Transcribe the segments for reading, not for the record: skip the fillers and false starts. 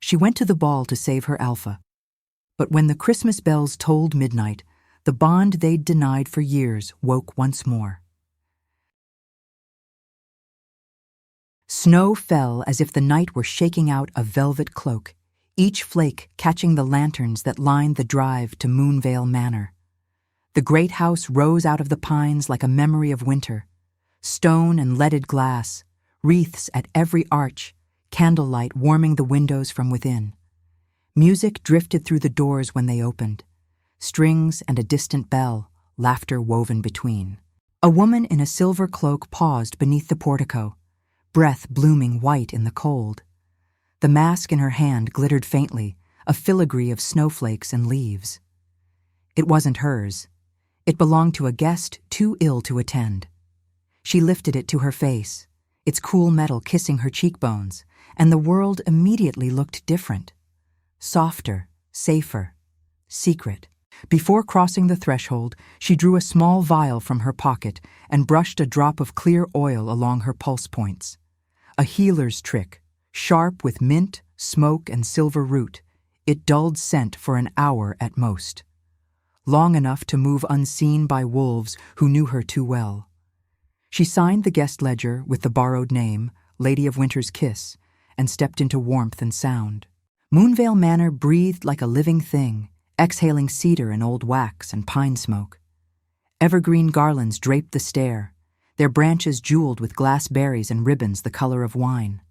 She went to the ball to save her alpha. But when the Christmas bells tolled midnight, the bond they'd denied for years woke once more. Snow fell as if the night were shaking out a velvet cloak, each flake catching the lanterns that lined the drive to Moonvale Manor. The great house rose out of the pines like a memory of winter, stone and leaded glass, wreaths at every arch, candlelight warming the windows from within. Music drifted through the doors when they opened, strings and a distant bell, laughter woven between. A woman in a silver cloak paused beneath the portico, breath blooming white in the cold. The mask in her hand glittered faintly, a filigree of snowflakes and leaves. It wasn't hers. It belonged to a guest too ill to attend. She lifted it to her face, its cool metal kissing her cheekbones, and the world immediately looked different. Softer, safer, secret. Before crossing the threshold, she drew a small vial from her pocket and brushed a drop of clear oil along her pulse points. A healer's trick, sharp with mint, smoke, and silver root, it dulled scent for an hour at most. Long enough to move unseen by wolves who knew her too well. She signed the guest ledger with the borrowed name, Lady of Winter's Kiss, and stepped into warmth and sound. Moonvale Manor breathed like a living thing, exhaling cedar and old wax and pine smoke. Evergreen garlands draped the stair, their branches jeweled with glass berries and ribbons the color of wine.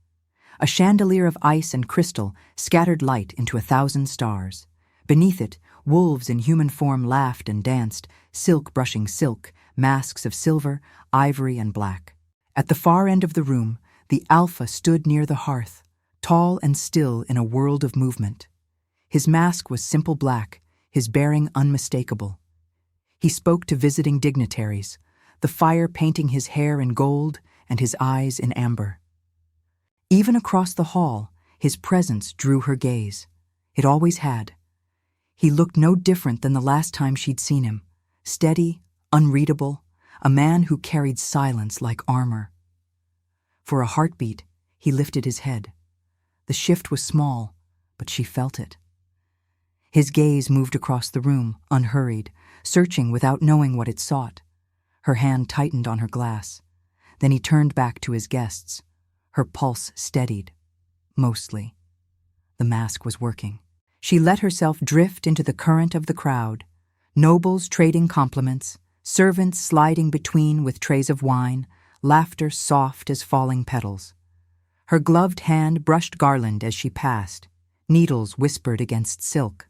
A chandelier of ice and crystal scattered light into 1,000 stars. Beneath it, wolves in human form laughed and danced, silk brushing silk, masks of silver, ivory, and black. At the far end of the room, the alpha stood near the hearth, tall and still in a world of movement. His mask was simple black, his bearing unmistakable. He spoke to visiting dignitaries, the fire painting his hair in gold and his eyes in amber. Even across the hall, his presence drew her gaze. It always had. He looked no different than the last time she'd seen him, steady, unreadable, a man who carried silence like armor. For a heartbeat, he lifted his head. The shift was small, but she felt it. His gaze moved across the room, unhurried, searching without knowing what it sought. Her hand tightened on her glass. Then he turned back to his guests. Her pulse steadied. Mostly. The mask was working. She let herself drift into the current of the crowd, nobles trading compliments, servants sliding between with trays of wine, laughter soft as falling petals. Her gloved hand brushed garland as she passed. Needles whispered against silk.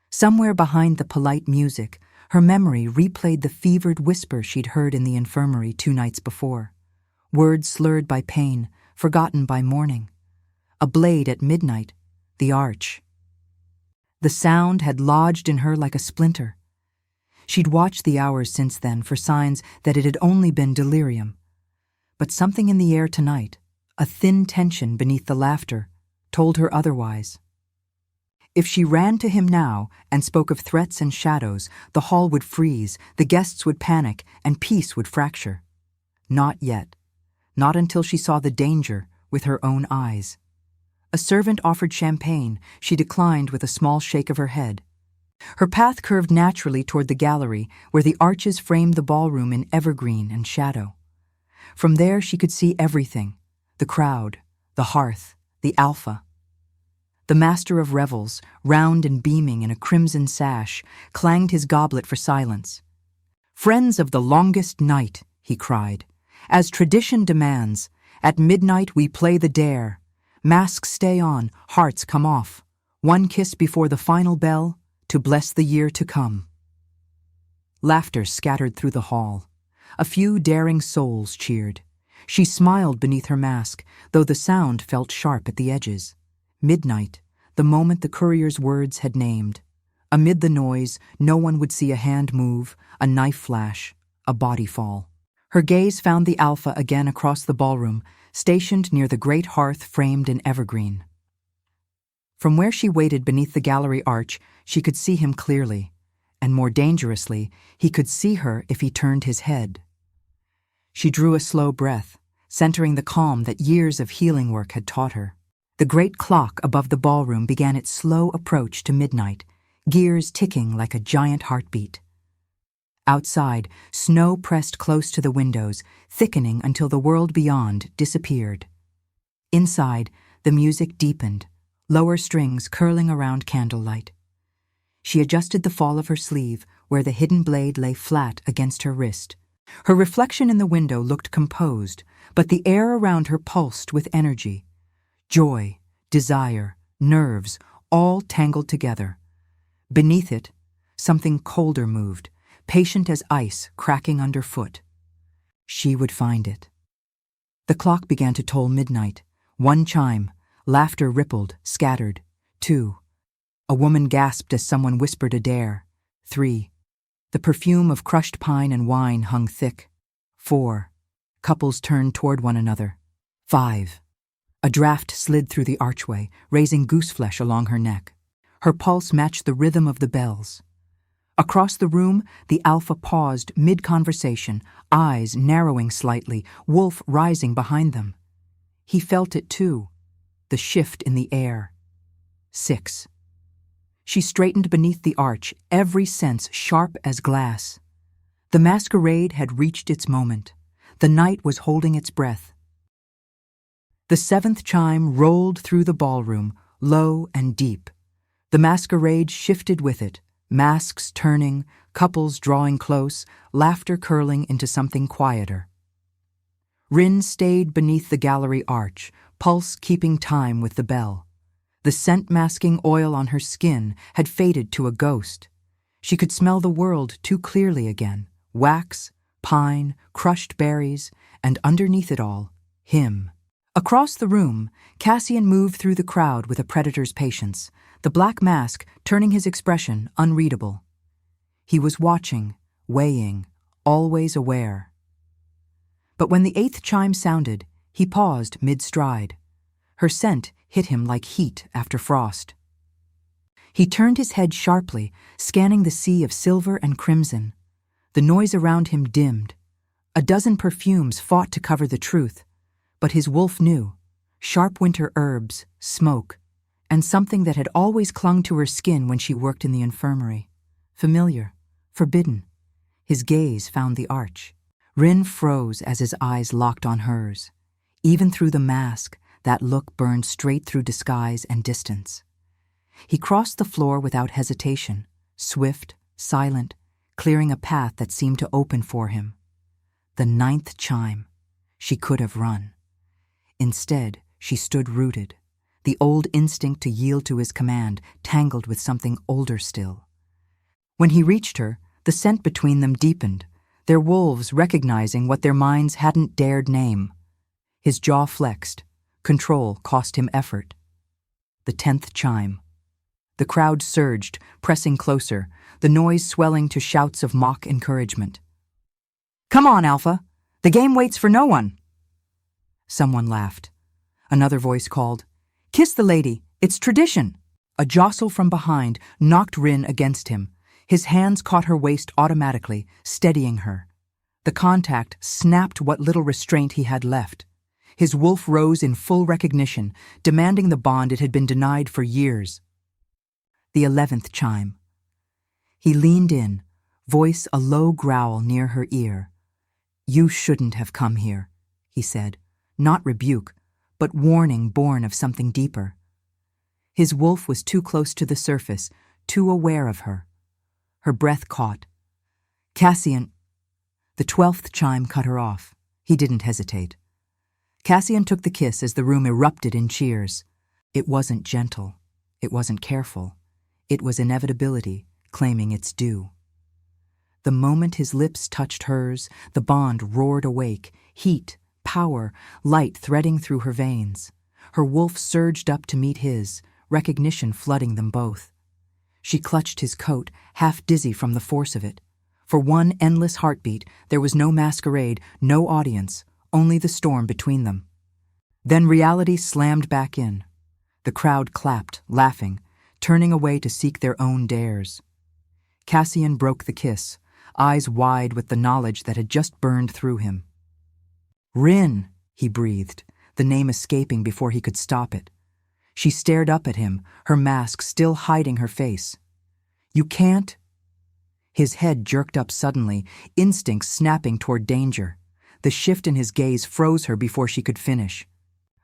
Somewhere behind the polite music, her memory replayed the fevered whisper she'd heard in the infirmary 2 nights before. Words slurred by pain, forgotten by mourning. A blade at midnight, the arch. The sound had lodged in her like a splinter. She'd watched the hours since then for signs that it had only been delirium. But something in the air tonight, a thin tension beneath the laughter, told her otherwise. If she ran to him now and spoke of threats and shadows, the hall would freeze, the guests would panic, and peace would fracture. Not yet. Not until she saw the danger with her own eyes. A servant offered champagne. She declined with a small shake of her head. Her path curved naturally toward the gallery, where the arches framed the ballroom in evergreen and shadow. From there she could see everything: the crowd, the hearth, the alpha. The master of revels, round and beaming in a crimson sash, clanged his goblet for silence. "Friends of the longest night," he cried, "as tradition demands, at midnight we play the dare. Masks stay on, hearts come off. One kiss before the final bell, to bless the year to come." Laughter scattered through the hall. A few daring souls cheered. She smiled beneath her mask, though the sound felt sharp at the edges. Midnight, the moment the courier's words had named. Amid the noise, no one would see a hand move, a knife flash, a body fall. Her gaze found the alpha again across the ballroom, stationed near the great hearth framed in evergreen. From where she waited beneath the gallery arch, she could see him clearly, and more dangerously, he could see her if he turned his head. She drew a slow breath, centering the calm that years of healing work had taught her. The great clock above the ballroom began its slow approach to midnight, gears ticking like a giant heartbeat. Outside, snow pressed close to the windows, thickening until the world beyond disappeared. Inside, the music deepened, lower strings curling around candlelight. She adjusted the fall of her sleeve, where the hidden blade lay flat against her wrist. Her reflection in the window looked composed, but the air around her pulsed with energy. Joy, desire, nerves, all tangled together. Beneath it, something colder moved, patient as ice cracking underfoot. She would find it. The clock began to toll midnight. 1 chime, laughter rippled, scattered. 2. A woman gasped as someone whispered a dare. 3. The perfume of crushed pine and wine hung thick. 4. Couples turned toward one another. 5. A draft slid through the archway, raising gooseflesh along her neck. Her pulse matched the rhythm of the bells. Across the room, the alpha paused mid-conversation, eyes narrowing slightly, wolf rising behind them. He felt it too, the shift in the air. 6. She straightened beneath the arch, every sense sharp as glass. The masquerade had reached its moment. The night was holding its breath. The 7th chime rolled through the ballroom, low and deep. The masquerade shifted with it, masks turning, couples drawing close, laughter curling into something quieter. Ryn stayed beneath the gallery arch, pulse keeping time with the bell. The scent-masking oil on her skin had faded to a ghost. She could smell the world too clearly again. Wax, pine, crushed berries, and underneath it all, him. Across the room, Cassian moved through the crowd with a predator's patience, the black mask turning his expression unreadable. He was watching, weighing, always aware. But when the 8th chime sounded, he paused mid-stride. Her scent hit him like heat after frost. He turned his head sharply, scanning the sea of silver and crimson. The noise around him dimmed. A dozen perfumes fought to cover the truth, but his wolf knew. Sharp winter herbs, smoke, and something that had always clung to her skin when she worked in the infirmary. Familiar, forbidden. His gaze found the arch. Ryn froze as his eyes locked on hers. Even through the mask, that look burned straight through disguise and distance. He crossed the floor without hesitation, swift, silent, clearing a path that seemed to open for him. The 9th chime. She could have run. Instead, she stood rooted, the old instinct to yield to his command, tangled with something older still. When he reached her, the scent between them deepened, their wolves recognizing what their minds hadn't dared name. His jaw flexed. Control cost him effort. The 10th chime. The crowd surged, pressing closer, the noise swelling to shouts of mock encouragement. "Come on, Alpha! The game waits for no one!" Someone laughed. Another voice called, "Kiss the lady, it's tradition!" A jostle from behind knocked Ryn against him. His hands caught her waist automatically, steadying her. The contact snapped what little restraint he had left. His wolf rose in full recognition, demanding the bond it had been denied for years. The 11th chime. He leaned in, voice a low growl near her ear. "You shouldn't have come here," he said, not rebuke, but warning born of something deeper. His wolf was too close to the surface, too aware of her. Her breath caught. "Cassian—" The 12th chime cut her off. He didn't hesitate. Cassian took the kiss as the room erupted in cheers. It wasn't gentle. It wasn't careful. It was inevitability, claiming its due. The moment his lips touched hers, the bond roared awake, heat, power, light threading through her veins. Her wolf surged up to meet his, recognition flooding them both. She clutched his coat, half dizzy from the force of it. For one endless heartbeat, there was no masquerade, no audience, only the storm between them. Then reality slammed back in. The crowd clapped, laughing, turning away to seek their own dares. Cassian broke the kiss, eyes wide with the knowledge that had just burned through him. "Ryn," he breathed, the name escaping before he could stop it. She stared up at him, her mask still hiding her face. "You can't." His head jerked up suddenly, instincts snapping toward danger. The shift in his gaze froze her before she could finish.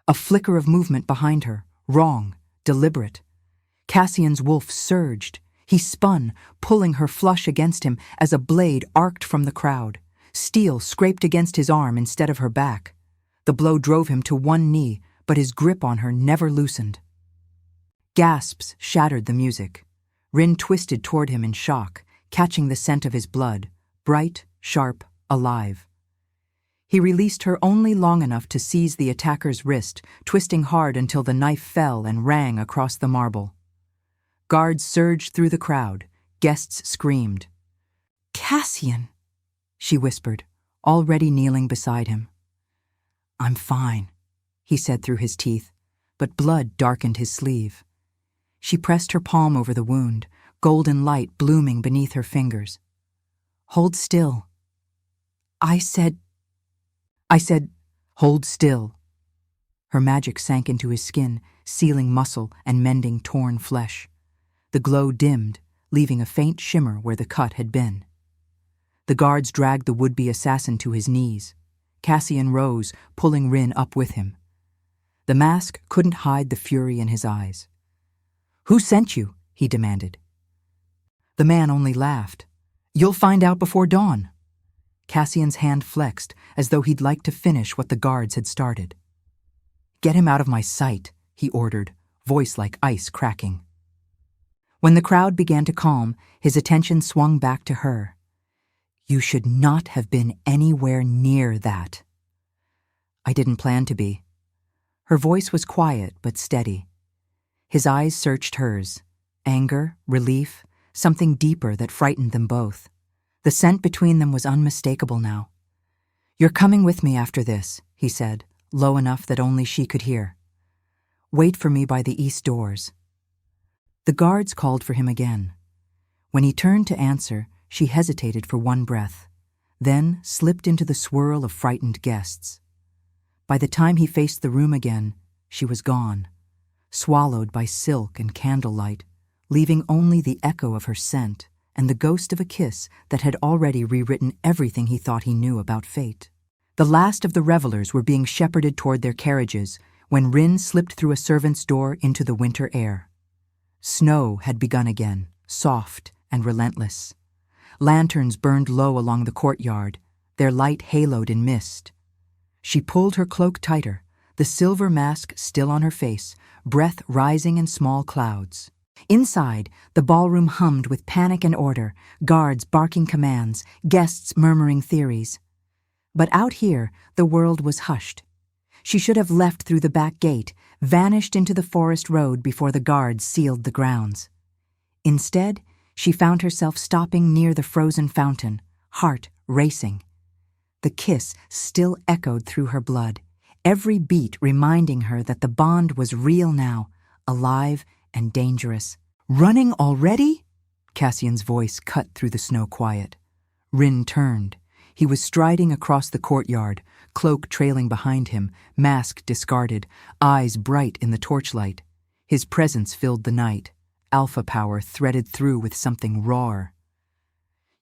A flicker of movement behind her, wrong, deliberate. Cassian's wolf surged. He spun, pulling her flush against him as a blade arced from the crowd. Steel scraped against his arm instead of her back. The blow drove him to one knee, but his grip on her never loosened. Gasps shattered the music. Ryn twisted toward him in shock, catching the scent of his blood, bright, sharp, alive. He released her only long enough to seize the attacker's wrist, twisting hard until the knife fell and rang across the marble. Guards surged through the crowd. Guests screamed. "Cassian!" she whispered, already kneeling beside him. "I'm fine," he said through his teeth, but blood darkened his sleeve. She pressed her palm over the wound, golden light blooming beneath her fingers. "Hold still." I said, "Hold still." Her magic sank into his skin, sealing muscle and mending torn flesh. The glow dimmed, leaving a faint shimmer where the cut had been. The guards dragged the would-be assassin to his knees. Cassian rose, pulling Ryn up with him. The mask couldn't hide the fury in his eyes. "Who sent you?" he demanded. The man only laughed. "You'll find out before dawn." Cassian's hand flexed, as though he'd like to finish what the guards had started. "Get him out of my sight," he ordered, voice like ice cracking. When the crowd began to calm, his attention swung back to her. "You should not have been anywhere near that." "I didn't plan to be." Her voice was quiet but steady. His eyes searched hers. Anger, relief, something deeper that frightened them both. The scent between them was unmistakable now. "You're coming with me after this," he said, low enough that only she could hear. "Wait for me by the east doors." The guards called for him again. When he turned to answer, she hesitated for one breath, then slipped into the swirl of frightened guests. By the time he faced the room again, she was gone, swallowed by silk and candlelight, leaving only the echo of her scent and the ghost of a kiss that had already rewritten everything he thought he knew about fate. The last of the revelers were being shepherded toward their carriages when Ryn slipped through a servant's door into the winter air. Snow had begun again, soft and relentless. Lanterns burned low along the courtyard, their light haloed in mist. She pulled her cloak tighter, the silver mask still on her face, breath rising in small clouds. Inside, the ballroom hummed with panic and order, guards barking commands, guests murmuring theories. But out here, the world was hushed. She should have left through the back gate, vanished into the forest road before the guards sealed the grounds. Instead, she found herself stopping near the frozen fountain, heart racing. The kiss still echoed through her blood, every beat reminding her that the bond was real now, alive and dangerous. "Running already?" Cassian's voice cut through the snow quiet. Ryn turned. He was striding across the courtyard, cloak trailing behind him, mask discarded, eyes bright in the torchlight. His presence filled the night, alpha power threaded through with something raw.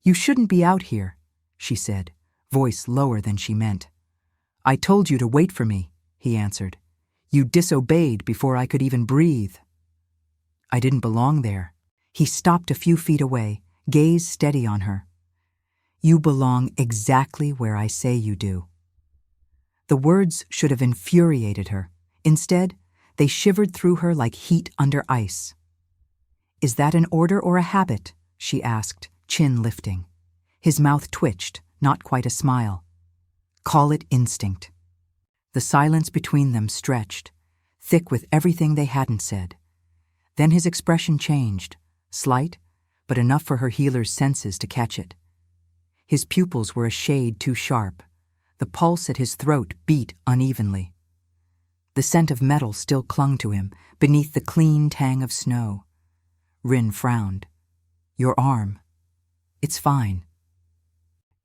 "You shouldn't be out here," she said, voice lower than she meant. "I told you to wait for me," he answered. "You disobeyed before I could even breathe." "I didn't belong there." He stopped a few feet away, gaze steady on her. "You belong exactly where I say you do." The words should have infuriated her. Instead, they shivered through her like heat under ice. "Is that an order or a habit?" she asked, chin lifting. His mouth twitched, not quite a smile. "Call it instinct." The silence between them stretched, thick with everything they hadn't said. Then his expression changed, slight, but enough for her healer's senses to catch it. His pupils were a shade too sharp. The pulse at his throat beat unevenly. The scent of metal still clung to him, beneath the clean tang of snow. Ryn frowned. "Your arm. It's fine."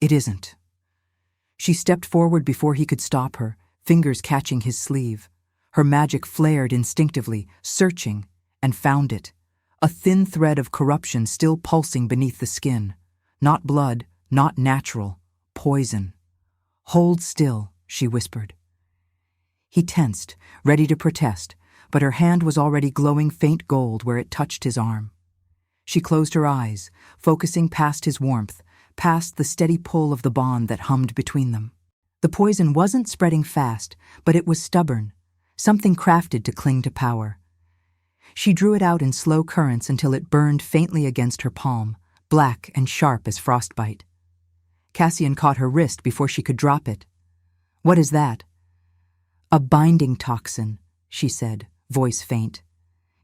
"It isn't." She stepped forward before he could stop her, fingers catching his sleeve. Her magic flared instinctively, searching, and found it. A thin thread of corruption still pulsing beneath the skin. Not blood, not natural, poison. "Hold still," she whispered. He tensed, ready to protest, but her hand was already glowing faint gold where it touched his arm. She closed her eyes, focusing past his warmth, past the steady pull of the bond that hummed between them. The poison wasn't spreading fast, but it was stubborn, something crafted to cling to power. She drew it out in slow currents until it burned faintly against her palm, black and sharp as frostbite. Cassian caught her wrist before she could drop it. "What is that?" "A binding toxin," she said, voice faint.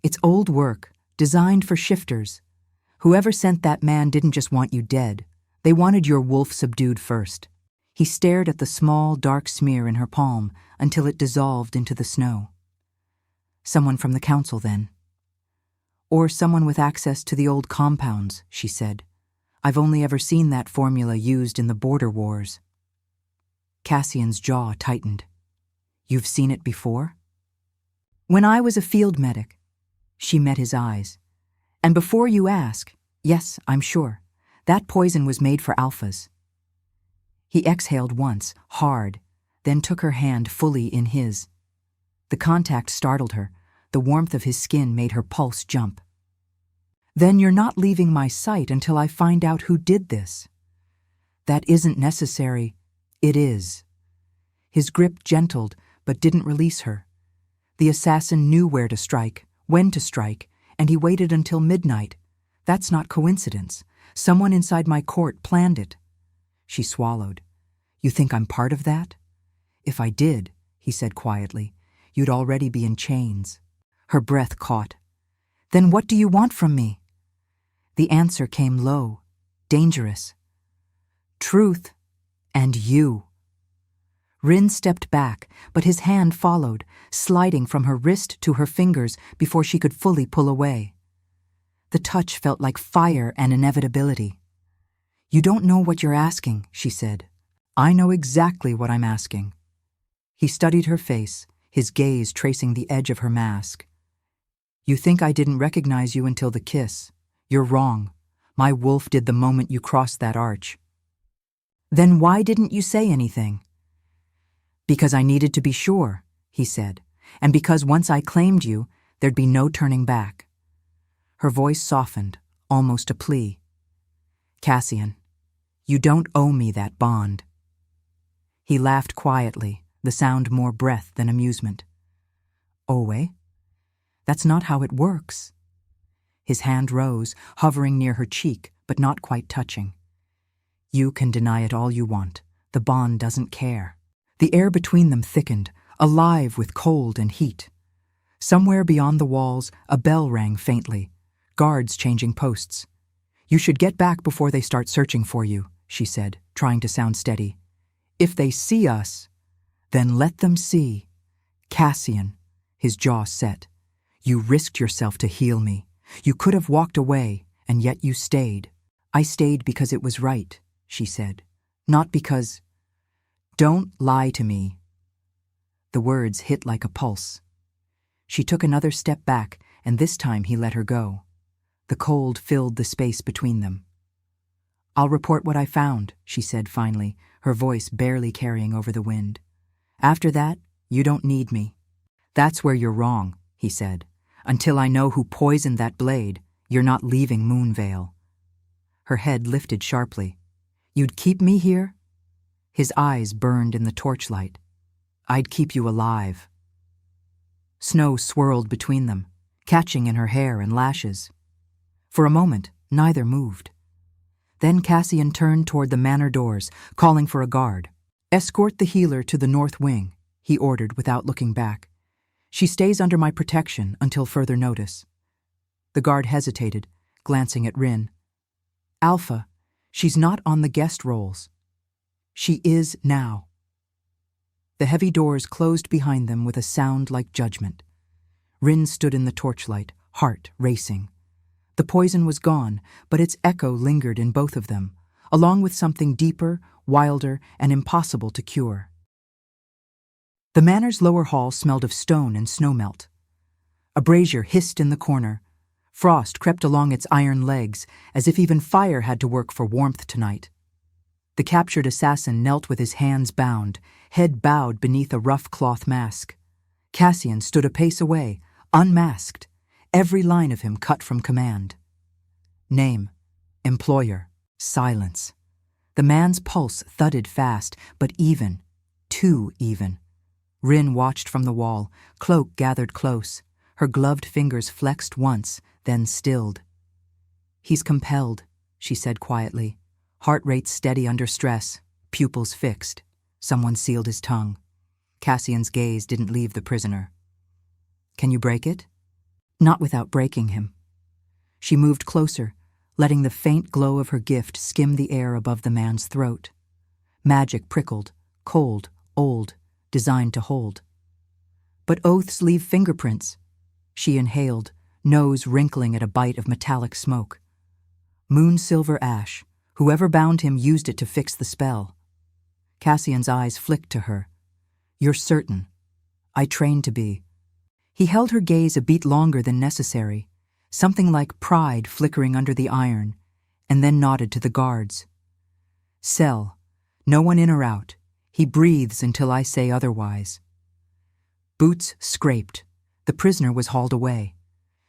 "It's old work, designed for shifters. Whoever sent that man didn't just want you dead. They wanted your wolf subdued first." He stared at the small, dark smear in her palm until it dissolved into the snow. "Someone from the council, then." "Or someone with access to the old compounds," she said. "I've only ever seen that formula used in the border wars." Cassian's jaw tightened. "You've seen it before?" "When I was a field medic." She met his eyes. "And before you ask, yes, I'm sure. That poison was made for alphas." He exhaled once, hard, then took her hand fully in his. The contact startled her. The warmth of his skin made her pulse jump. "Then you're not leaving my sight until I find out who did this." "That isn't necessary." "It is." His grip gentled, but didn't release her. The assassin knew where to strike, when to strike, and he waited until midnight. That's not coincidence. Someone inside my court planned it. She swallowed. "You think I'm part of that?" "If I did," he said quietly, "you'd already be in chains." Her breath caught. "Then what do you want from me?" The answer came low, dangerous. "Truth, and you." Ryn stepped back, but his hand followed, sliding from her wrist to her fingers before she could fully pull away. The touch felt like fire and inevitability. "You don't know what you're asking," she said. "I know exactly what I'm asking." He studied her face, his gaze tracing the edge of her mask. "You think I didn't recognize you until the kiss. You're wrong. My wolf did the moment you crossed that arch." "Then why didn't you say anything?" "Because I needed to be sure," he said, "and because once I claimed you, there'd be no turning back." Her voice softened, almost a plea. "Cassian, you don't owe me that bond." He laughed quietly, the sound more breath than amusement. "Owe? That's not how it works." His hand rose, hovering near her cheek, but not quite touching. "You can deny it all you want. The bond doesn't care." The air between them thickened, alive with cold and heat. Somewhere beyond the walls, a bell rang faintly, guards changing posts. "You should get back before they start searching for you," she said, trying to sound steady. "If they see us, then let them see." "Cassian," his jaw set, "you risked yourself to heal me. You could have walked away, and yet you stayed." "I stayed because it was right," she said. "Not because—" "Don't lie to me." The words hit like a pulse. She took another step back, and this time he let her go. The cold filled the space between them. "I'll report what I found," she said finally, her voice barely carrying over the wind. "After that, you don't need me." "That's where you're wrong," he said. "Until I know who poisoned that blade, you're not leaving Moonvale." Her head lifted sharply. "You'd keep me here?" His eyes burned in the torchlight. "I'd keep you alive." Snow swirled between them, catching in her hair and lashes. For a moment, neither moved. Then Cassian turned toward the manor doors, calling for a guard. "Escort the healer to the north wing," he ordered without looking back. "She stays under my protection until further notice." The guard hesitated, glancing at Ryn. "Alpha, she's not on the guest rolls." "She is now." The heavy doors closed behind them with a sound like judgment. Ryn stood in the torchlight, heart racing. The poison was gone, but its echo lingered in both of them, along with something deeper, wilder, and impossible to cure. The manor's lower hall smelled of stone and snowmelt. A brazier hissed in the corner. Frost crept along its iron legs, as if even fire had to work for warmth tonight. The captured assassin knelt with his hands bound, head bowed beneath a rough cloth mask. Cassian stood a pace away, unmasked, every line of him cut from command. Name, employer, silence. The man's pulse thudded fast, but even, too even. Ryn watched from the wall, cloak gathered close. Her gloved fingers flexed once, then stilled. He's compelled, she said quietly. Heart rate steady under stress, pupils fixed. Someone sealed his tongue. Cassian's gaze didn't leave the prisoner. Can you break it? Not without breaking him. She moved closer, letting the faint glow of her gift skim the air above the man's throat. Magic prickled, cold, old, designed to hold. But oaths leave fingerprints. She inhaled, nose wrinkling at a bite of metallic smoke. Moon silver ash. Whoever bound him used it to fix the spell. Cassian's eyes flicked to her. You're certain. I trained to be. He held her gaze a beat longer than necessary, something like pride flickering under the iron, and then nodded to the guards. Cell. No one in or out. He breathes until I say otherwise. Boots scraped. The prisoner was hauled away.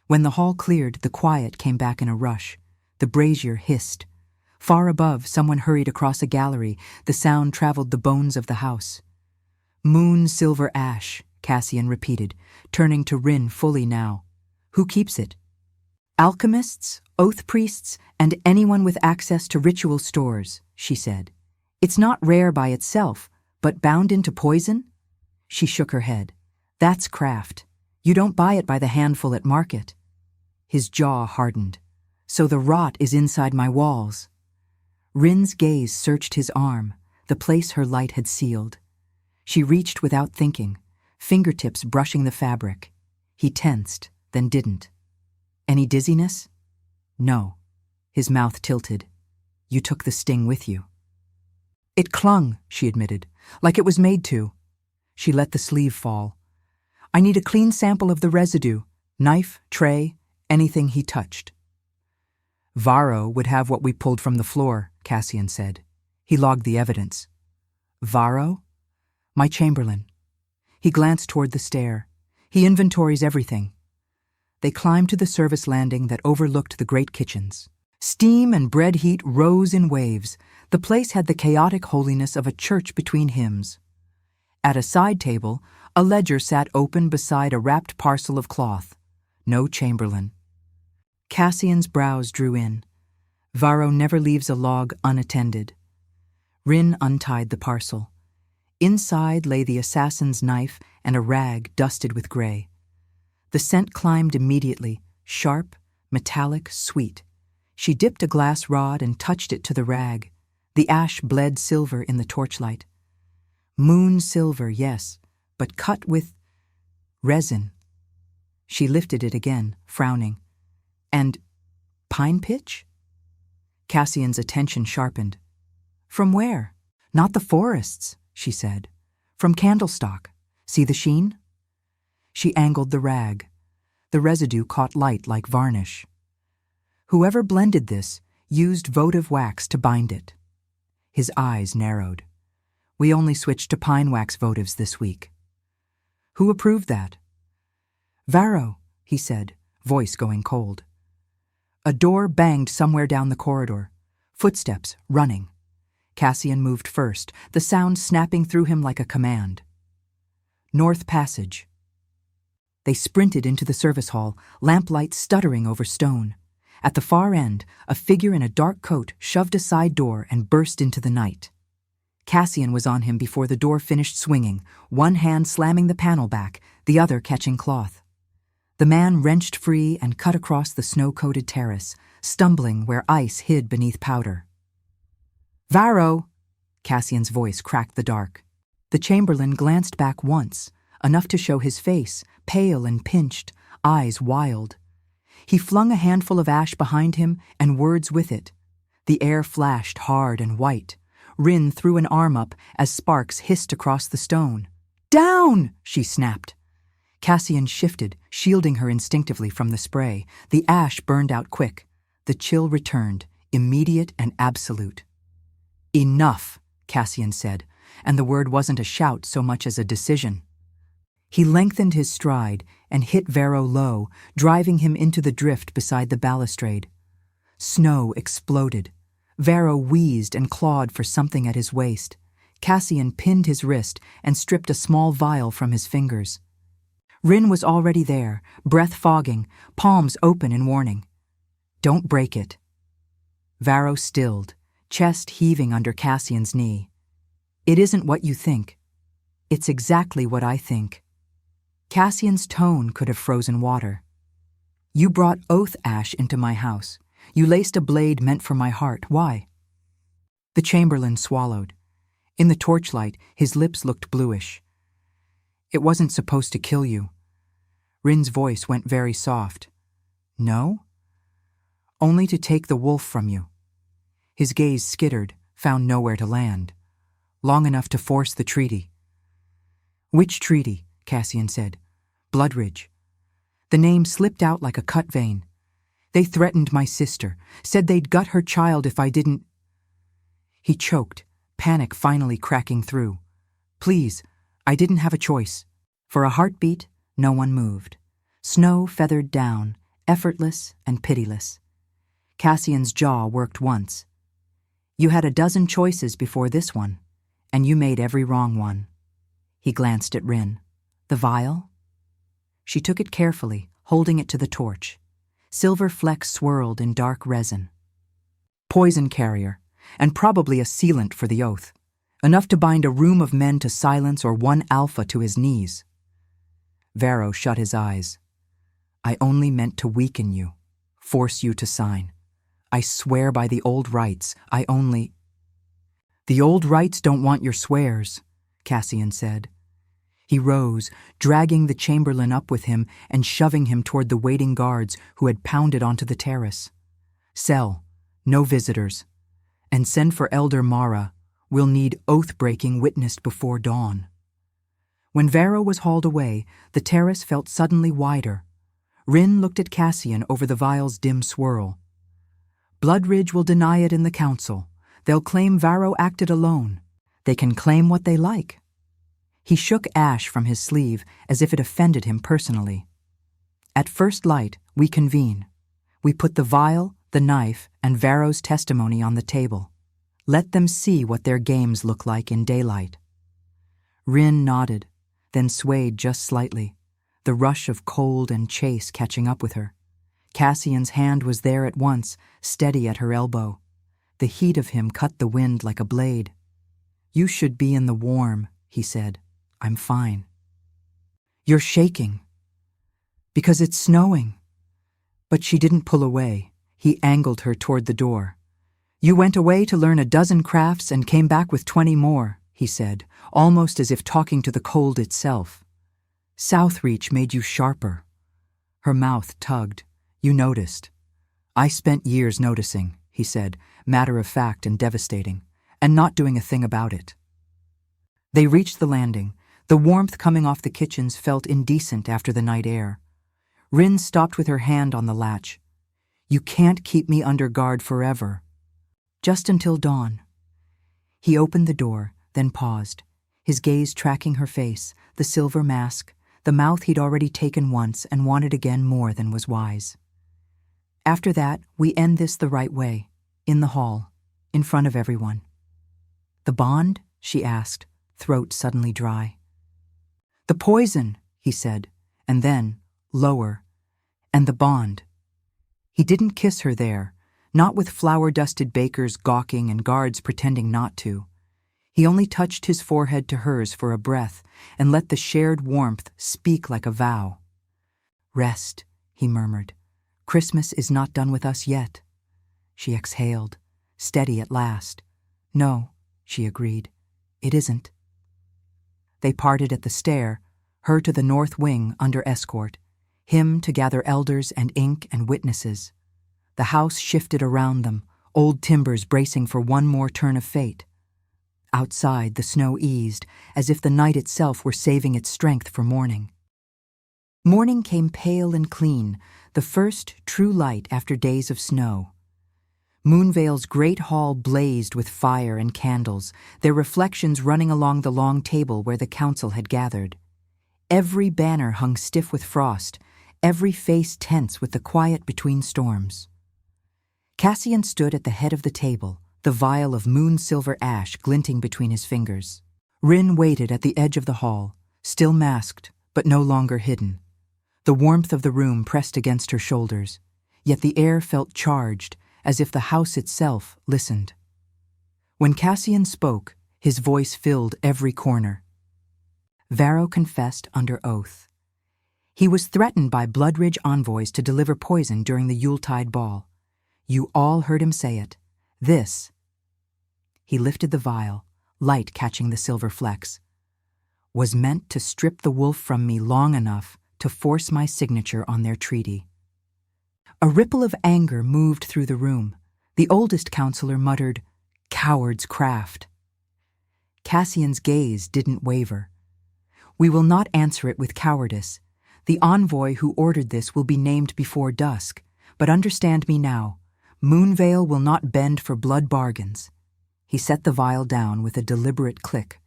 When the hall cleared, the quiet came back in a rush. The brazier hissed. Far above, someone hurried across a gallery. The sound traveled the bones of the house. Moon silver ash, Cassian repeated, turning to Ryn fully now. Who keeps it? Alchemists, oath priests, and anyone with access to ritual stores, she said. It's not rare by itself, but bound into poison? She shook her head. That's craft. You don't buy it by the handful at market. His jaw hardened. So the rot is inside my walls. Ryn's gaze searched his arm, the place her light had sealed. She reached without thinking, fingertips brushing the fabric. He tensed, then didn't. Any dizziness? No. His mouth tilted. You took the sting with you. It clung, she admitted, like it was made to. She let the sleeve fall. I need a clean sample of the residue, knife, tray, anything he touched. Varro would have what we pulled from the floor, Cassian said. He logged the evidence. Varro? My chamberlain. He glanced toward the stair. He inventories everything. They climbed to the service landing that overlooked the great kitchens. Steam and bread heat rose in waves. The place had the chaotic holiness of a church between hymns. At a side table, a ledger sat open beside a wrapped parcel of cloth. No chamberlain. Cassian's brows drew in. Varro never leaves a log unattended. Ryn untied the parcel. Inside lay the assassin's knife and a rag dusted with gray. The scent climbed immediately, sharp, metallic, sweet. She dipped a glass rod and touched it to the rag. The ash bled silver in the torchlight. Moon silver, yes, but cut with resin. She lifted it again, frowning. And pine pitch? Cassian's attention sharpened. From where? Not the forests, she said. From Candlestock. See the sheen? She angled the rag. The residue caught light like varnish. Whoever blended this used votive wax to bind it. His eyes narrowed. We only switched to pine wax votives this week. Who approved that? Varro, he said, voice going cold. A door banged somewhere down the corridor. Footsteps, running. Cassian moved first, the sound snapping through him like a command. North Passage. They sprinted into the service hall, lamplight stuttering over stone. At the far end, a figure in a dark coat shoved a side door and burst into the night. Cassian was on him before the door finished swinging, one hand slamming the panel back, the other catching cloth. The man wrenched free and cut across the snow-coated terrace, stumbling where ice hid beneath powder. Varro! Cassian's voice cracked the dark. The chamberlain glanced back once, enough to show his face, pale and pinched, eyes wild. He flung a handful of ash behind him and words with it. The air flashed hard and white. Ryn threw an arm up as sparks hissed across the stone. "Down!" she snapped. Cassian shifted, shielding her instinctively from the spray. The ash burned out quick. The chill returned, immediate and absolute. "Enough," Cassian said, and the word wasn't a shout so much as a decision. He lengthened his stride and hit Varro low, driving him into the drift beside the balustrade. Snow exploded. Varro wheezed and clawed for something at his waist. Cassian pinned his wrist and stripped a small vial from his fingers. Ryn was already there, breath fogging, palms open in warning. "Don't break it." Varro stilled, chest heaving under Cassian's knee. "It isn't what you think. It's exactly what I think." Cassian's tone could have frozen water. "You brought oath ash into my house. You laced a blade meant for my heart. Why?" The Chamberlain swallowed. In the torchlight, his lips looked bluish. "It wasn't supposed to kill you." Ryn's voice went very soft. "No? Only to take the wolf from you." His gaze skittered, found nowhere to land. "Long enough to force the treaty." "Which treaty?" Cassian said. "Bloodridge." The name slipped out like a cut vein. "They threatened my sister, said they'd gut her child if I didn't—" He choked, panic finally cracking through. "Please, I didn't have a choice." For a heartbeat, no one moved. Snow feathered down, effortless and pitiless. Cassian's jaw worked once. "You had a dozen choices before this one, and you made every wrong one." He glanced at Ryn. "The vial?" She took it carefully, holding it to the torch. Silver flecks swirled in dark resin. "Poison carrier, and probably a sealant for the oath. Enough to bind a room of men to silence or one alpha to his knees." Varro shut his eyes. "I only meant to weaken you, force you to sign. I swear by the old rites, I only—" "The old rites don't want your swears," Cassian said. He rose, dragging the Chamberlain up with him and shoving him toward the waiting guards who had pounded onto the terrace. "Cell, no visitors. And send for Elder Mara. We'll need oath-breaking witnessed before dawn." When Varro was hauled away, the terrace felt suddenly wider. Ryn looked at Cassian over the vial's dim swirl. "Bloodridge will deny it in the council. They'll claim Varro acted alone. They can claim what they like." He shook ash from his sleeve as if it offended him personally. "At first light, we convene. We put the vial, the knife, and Varro's testimony on the table. Let them see what their games look like in daylight." Ryn nodded, then swayed just slightly, the rush of cold and chase catching up with her. Cassian's hand was there at once, steady at her elbow. The heat of him cut the wind like a blade. "You should be in the warm," he said. "I'm fine." "You're shaking." "Because it's snowing." But she didn't pull away. He angled her toward the door. "You went away to learn a dozen crafts and came back with 20 more, he said, almost as if talking to the cold itself. "Southreach made you sharper." Her mouth tugged. "You noticed." "I spent years noticing," he said, matter of fact and devastating, "and not doing a thing about it." They reached the landing. The warmth coming off the kitchens felt indecent after the night air. Ryn stopped with her hand on the latch. "You can't keep me under guard forever." "Just until dawn." He opened the door, then paused, his gaze tracking her face, the silver mask, the mouth he'd already taken once and wanted again more than was wise. "After that, we end this the right way, in the hall, in front of everyone." "The bond?" she asked, throat suddenly dry. "The poison," he said, and then, lower, "and the bond." He didn't kiss her there, not with flour-dusted bakers gawking and guards pretending not to. He only touched his forehead to hers for a breath and let the shared warmth speak like a vow. "Rest," he murmured. "Christmas is not done with us yet." She exhaled, steady at last. "No," she agreed, "it isn't." They parted at the stair, her to the north wing under escort, him to gather elders and ink and witnesses. The house shifted around them, old timbers bracing for one more turn of fate. Outside, the snow eased, as if the night itself were saving its strength for morning. Morning came pale and clean, the first true light after days of snow. Moonvale's great hall blazed with fire and candles, their reflections running along the long table where the council had gathered. Every banner hung stiff with frost, every face tense with the quiet between storms. Cassian stood at the head of the table, the vial of moon-silver ash glinting between his fingers. Ryn waited at the edge of the hall, still masked, but no longer hidden. The warmth of the room pressed against her shoulders, yet the air felt charged, as if the house itself listened. When Cassian spoke, his voice filled every corner. Varro confessed under oath. He was threatened by Bloodridge envoys to deliver poison during the Yuletide ball. You all heard him say it. This. He lifted the vial, light catching the silver flecks. Was meant to strip the wolf from me long enough to force my signature on their treaty. A ripple of anger moved through the room. The oldest counselor muttered, "Coward's craft." Cassian's gaze didn't waver. We will not answer it with cowardice. The envoy who ordered this will be named before dusk, but understand me now. Moonvale will not bend for blood bargains. He set the vial down with a deliberate click.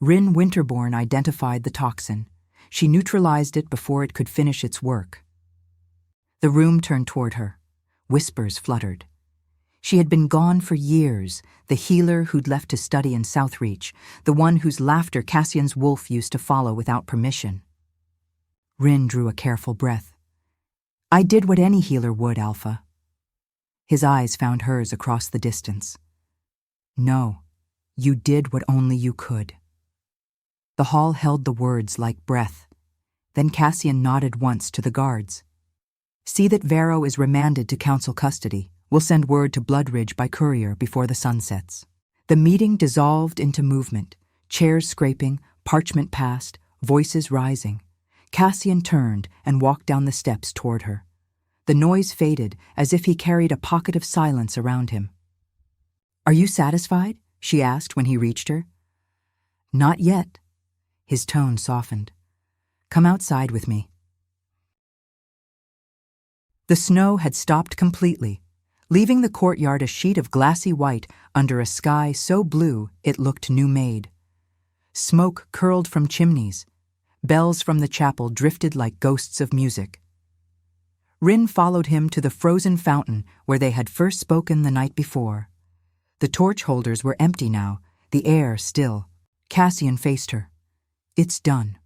Ryn Winterborn identified the toxin. She neutralized it before it could finish its work. The room turned toward her. Whispers fluttered. She had been gone for years, the healer who'd left to study in Southreach, the one whose laughter Cassian's wolf used to follow without permission. Ryn drew a careful breath. I did what any healer would, Alpha. His eyes found hers across the distance. No, you did what only you could. The hall held the words like breath. Then Cassian nodded once to the guards. See that Varro is remanded to council custody. We'll send word to Bloodridge by courier before the sun sets. The meeting dissolved into movement, chairs scraping, parchment passed, voices rising. Cassian turned and walked down the steps toward her. The noise faded as if he carried a pocket of silence around him. Are you satisfied? She asked when he reached her. Not yet. His tone softened. Come outside with me. The snow had stopped completely, leaving the courtyard a sheet of glassy white under a sky so blue it looked new-made. Smoke curled from chimneys. Bells from the chapel drifted like ghosts of music. Ryn followed him to the frozen fountain where they had first spoken the night before. The torch holders were empty now, the air still. Cassian faced her. It's done.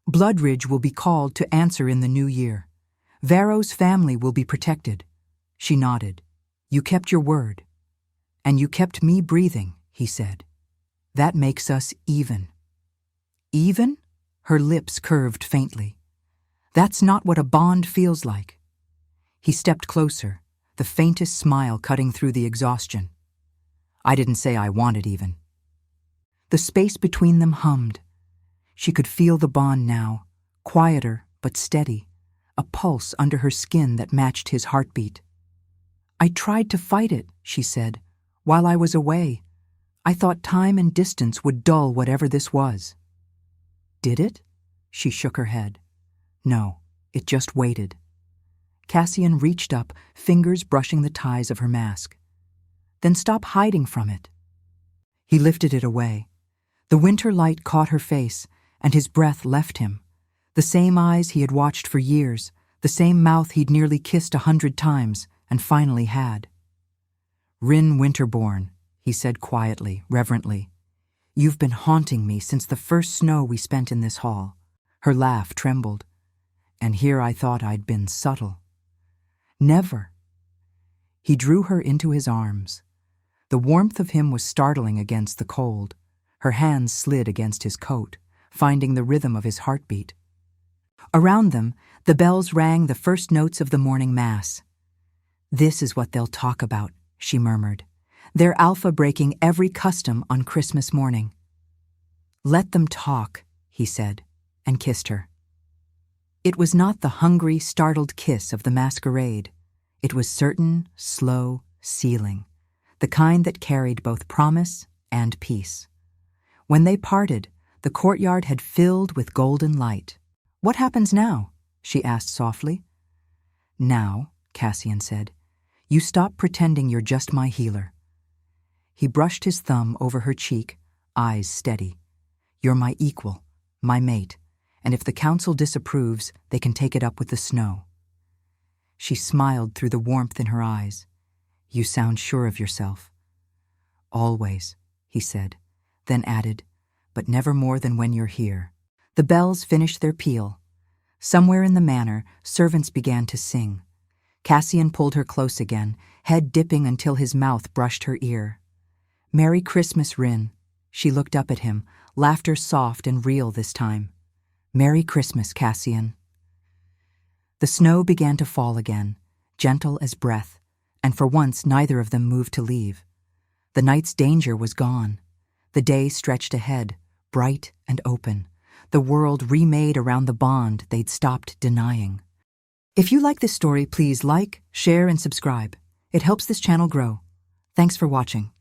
Bloodridge will be called to answer in the new year. Varro's family will be protected. She nodded. You kept your word. And you kept me breathing, he said. That makes us even. Even? Her lips curved faintly. That's not what a bond feels like. He stepped closer, the faintest smile cutting through the exhaustion. I didn't say I wanted even. The space between them hummed. She could feel the bond now, quieter but steady, a pulse under her skin that matched his heartbeat. I tried to fight it, she said, while I was away. I thought time and distance would dull whatever this was. Did it? She shook her head. No, it just waited. Cassian reached up, fingers brushing the ties of her mask. Then stop hiding from it. He lifted it away. The winter light caught her face, and his breath left him. The same eyes he had watched for years, the same mouth he'd nearly kissed 100 times, and finally had. Ryn Winterborn, he said quietly, reverently. You've been haunting me since the first snow we spent in this hall. Her laugh trembled. And here I thought I'd been subtle. Never. He drew her into his arms. The warmth of him was startling against the cold. Her hands slid against his coat, finding the rhythm of his heartbeat. Around them, the bells rang the first notes of the morning mass. This is what they'll talk about, she murmured. Their Alpha breaking every custom on Christmas morning. Let them talk, he said, and kissed her. It was not the hungry, startled kiss of the masquerade. It was certain, slow, sealing, the kind that carried both promise and peace. When they parted, the courtyard had filled with golden light. "What happens now?" she asked softly. "Now," Cassian said, "you stop pretending you're just my healer." He brushed his thumb over her cheek, eyes steady. "You're my equal, my mate, and if the council disapproves, they can take it up with the snow." She smiled through the warmth in her eyes. "You sound sure of yourself." "Always," he said, then added, "but never more than when you're here." The bells finished their peal. Somewhere in the manor, servants began to sing. Cassian pulled her close again, head dipping until his mouth brushed her ear. "Merry Christmas, Ryn." She looked up at him, laughter soft and real this time. "Merry Christmas, Cassian." The snow began to fall again, gentle as breath, and for once neither of them moved to leave. The night's danger was gone. The day stretched ahead, bright and open, the world remade around the bond they'd stopped denying. If you like this story, please like, share, and subscribe. It helps this channel grow. Thanks for watching.